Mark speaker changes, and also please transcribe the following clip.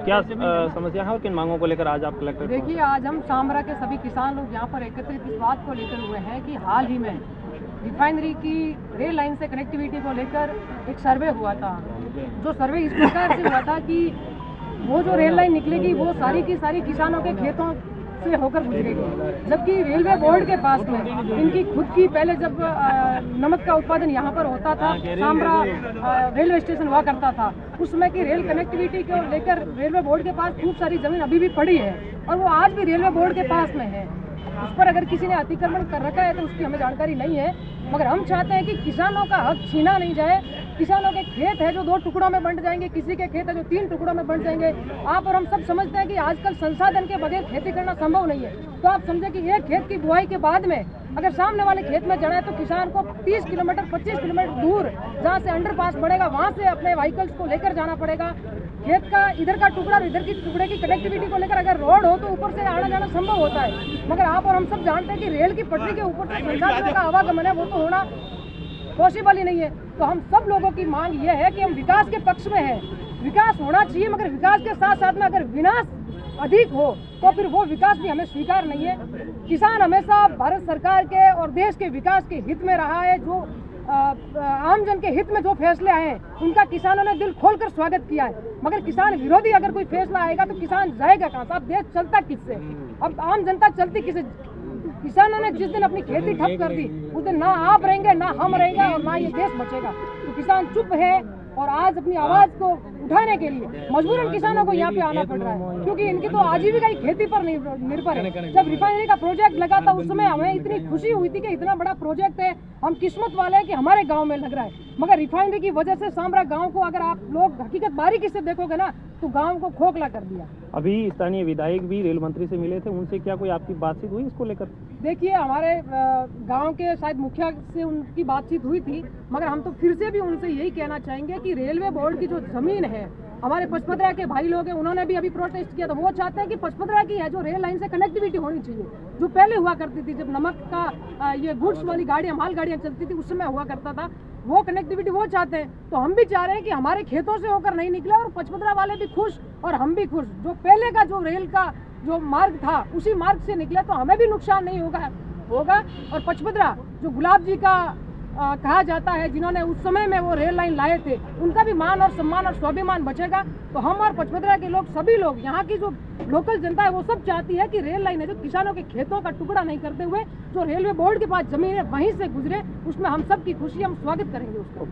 Speaker 1: क्या समस्या है और किन मांगों को लेकर आज आप कलेक्टर?
Speaker 2: देखिए, आज हम सामरा के सभी किसान लोग यहाँ पर एकत्रित इस बात को लेकर हुए हैं कि हाल ही में रिफाइनरी की रेल लाइन से कनेक्टिविटी को लेकर एक सर्वे हुआ था। जो सर्वे इस प्रकार से हुआ था कि वो जो रेल लाइन निकलेगी वो सारी की सारी किसानों के खेतों से होकर गुजरेगी, जबकि रेलवे बोर्ड के पास में इनकी खुद की पहले जब नमक का उत्पादन यहाँ पर होता था, सामरा रेलवे स्टेशन हुआ करता था, उसमें की रेल कनेक्टिविटी को लेकर रेलवे बोर्ड के पास खूब सारी जमीन अभी भी पड़ी है और वो आज भी रेलवे बोर्ड के पास में है। उस पर अगर किसी ने अतिक्रमण कर रखा है तो उसकी हमें जानकारी नहीं है, मगर हम चाहते हैं कि किसानों का हक छीना नहीं जाए। किसानों के खेत है जो 2 टुकड़ों में बंट जाएंगे, किसी के खेत है जो 3 टुकड़ों में बंट जाएंगे। आप और हम सब समझते हैं कि आजकल संसाधन के बगैर खेती करना संभव नहीं है, तो आप समझे कि एक खेत की बुआई के बाद में अगर सामने वाले खेत में जाना है तो किसान को 30 किलोमीटर 25 किलोमीटर दूर जहाँ से अंडरपास बढ़ेगा वहाँ से अपने व्हीकल्स को लेकर जाना पड़ेगा। खेत का इधर का टुकड़ा और इधर की टुकड़े की कनेक्टिविटी को लेकर अगर रोड हो तो ऊपर से आना जाना संभव होता है, मगर आप और हम सब जानते हैं कि रेल की पटरी के ऊपर से संसाधनों का आवागमन है वो तो होना पॉसिबल ही नहीं है। तो हम सब लोगों की मांग ये है कि हम विकास के पक्ष में हैं, विकास होना चाहिए, मगर विकास के साथ साथ में अगर विनाश अधिक हो तो फिर वो विकास भी हमें स्वीकार नहीं है। किसान हमेशा भारत सरकार के और देश के विकास के हित में रहा है। जो आम जन के हित में जो फैसले आए हैं उनका किसानों ने दिल खोलकर स्वागत किया है, मगर किसान विरोधी अगर कोई फैसला आएगा तो किसान जाएगा कहाँ? अब देश चलता किससे? अब आम जनता चलती किससे? किसानों ने जिस दिन अपनी खेती ठप कर दी उस दिन ना आप रहेंगे, ना हम रहेंगे और ना ये देश बचेगा। तो किसान चुप है और आज अपनी आवाज को उठाने के लिए मजबूरन किसानों को यहाँ पे आना पड़ रहा है, क्योंकि इनकी तो आजीविका ही खेती पर निर्भर है। जब रिफाइनरी का प्रोजेक्ट लगा था उस समय हमें इतनी खुशी हुई थी कि इतना बड़ा प्रोजेक्ट है, हम किस्मत वाले हैं कि हमारे गांव में लग रहा है, मगर रिफाइनरी की वजह से सामरा गांव को अगर आप लोग हकीकत बारीकी से देखोगे ना तो गांव को खोखला कर दिया।
Speaker 1: अभी स्थानीय विधायक भी रेल मंत्री से मिले थे, उनसे क्या कोई आपकी बातचीत हुई इसको लेकर?
Speaker 2: देखिए, हमारे गांव के शायद मुखिया से उनकी बातचीत हुई थी, मगर हम तो फिर से भी उनसे यही कहना चाहेंगे कि रेलवे बोर्ड की जो जमीन है, हमारे पचपदरा के भाई लोग हैं, उन्होंने भी अभी प्रोटेस्ट किया था। वो चाहते हैं कि पचपदरा की है जो रेल लाइन से कनेक्टिविटी होनी चाहिए, जो पहले हुआ करती थी जब नमक का ये गुड्स वाली गाड़ियाँ माल गाड़ियाँ चलती थी उस समय हुआ करता था, वो कनेक्टिविटी वो चाहते हैं। तो हम भी चाह रहे हैं कि हमारे खेतों से होकर नहीं निकले और पचपदरा वाले भी खुश और हम भी खुश। जो पहले का जो रेल का जो मार्ग था उसी मार्ग से निकले तो हमें भी नुकसान नहीं होगा। और पचपदरा जो गुलाब जी का कहा जाता है, जिन्होंने उस समय में वो रेल लाइन लाए थे, उनका भी मान और सम्मान और स्वाभिमान बचेगा। तो हम और पचपदरा के लोग सभी लोग यहाँ की जो लोकल जनता है वो सब चाहती है कि रेल लाइन है जो किसानों के खेतों का टुकड़ा नहीं करते हुए जो रेलवे बोर्ड के पास जमीन है वहीं से गुजरे, उसमें हम सब की खुशी, हम स्वागत करेंगे उसको।